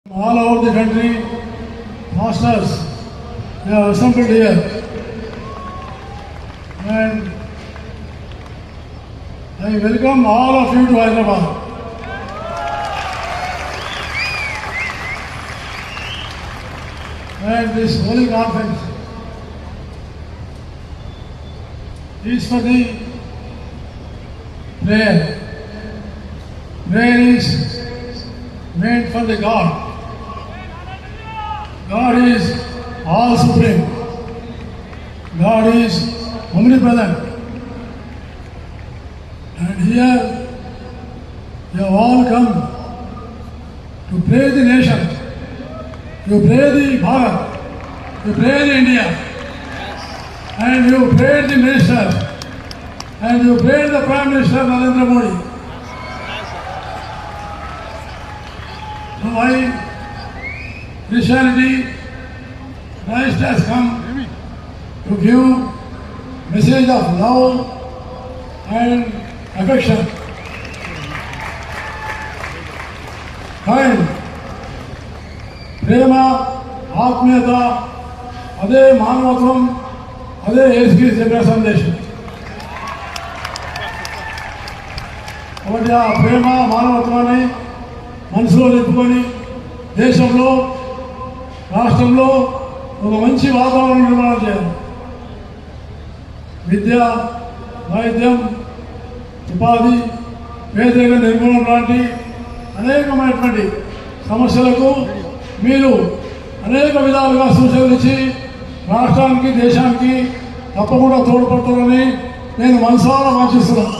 All over the country, pastors have assembled here, and I welcome all of you to Hyderabad. And this holy conference is for the prayer. Prayer is meant for the God. God is all supreme. God is omnipresent. And here you have all come to pray the nation, to pray the Bharat, to pray the India, and you prayed the minister, and you prayed the Prime Minister Narendra Modi. So why Christianity, Christ has come to give message of love and affection, kind, ప్రేమ, ఆత్మీయత, అదే మానవత్వం, అదే యేసుక్రీస్తు చెప్పిన సందేశం. కాబట్టి ఆ ప్రేమ మానవత్వాన్ని మనసులో నింపుకొని దేశంలో, రాష్ట్రంలో ఒక మంచి వాతావరణం నిర్మాణం చేయాలి. విద్య, వైద్యం, ఉపాధి, పేదరిక నిర్మూలన లాంటి అనేకమైనటువంటి సమస్యలకు మీరు అనేక విధాలుగా సూచనలు ఇచ్చి రాష్ట్రానికి, దేశానికి తప్పకుండా తోడ్పడతారని నేను మనసారా ఆశిస్తున్నాను.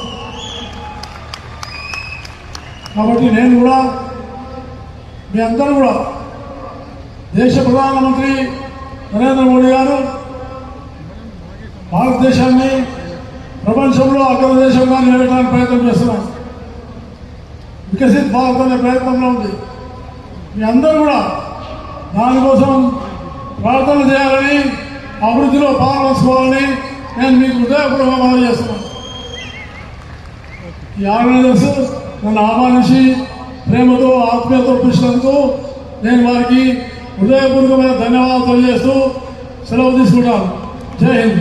కాబట్టి నేను కూడా మీ అందరూ కూడా దేశ ప్రధానమంత్రి నరేంద్ర మోడీ గారు భారతదేశాన్ని ప్రపంచంలో అగ్రదేశంగా నిలబెట్టడానికి ప్రయత్నం చేస్తున్నారు. వికసిత్ భారత్ అనే ప్రయత్నంలో ఉంది. మీ అందరూ కూడా దానికోసం ప్రార్థన చేయాలని, అభివృద్ధిలో పాల్గొసుకోవాలని నేను మీకు హృదయపూర్వకంగా మనవి చేస్తున్నాను. ఈ ఆర్గనైజర్స్ నన్ను ఆహ్వానించి ప్రేమతో, ఆత్మీయతో పిలిచినందుకు నేను వారికి హృదయపూర్వకమైన ధన్యవాదాలు తెలియజేస్తూ సెలవు తీసుకుంటాను. జై హింద్.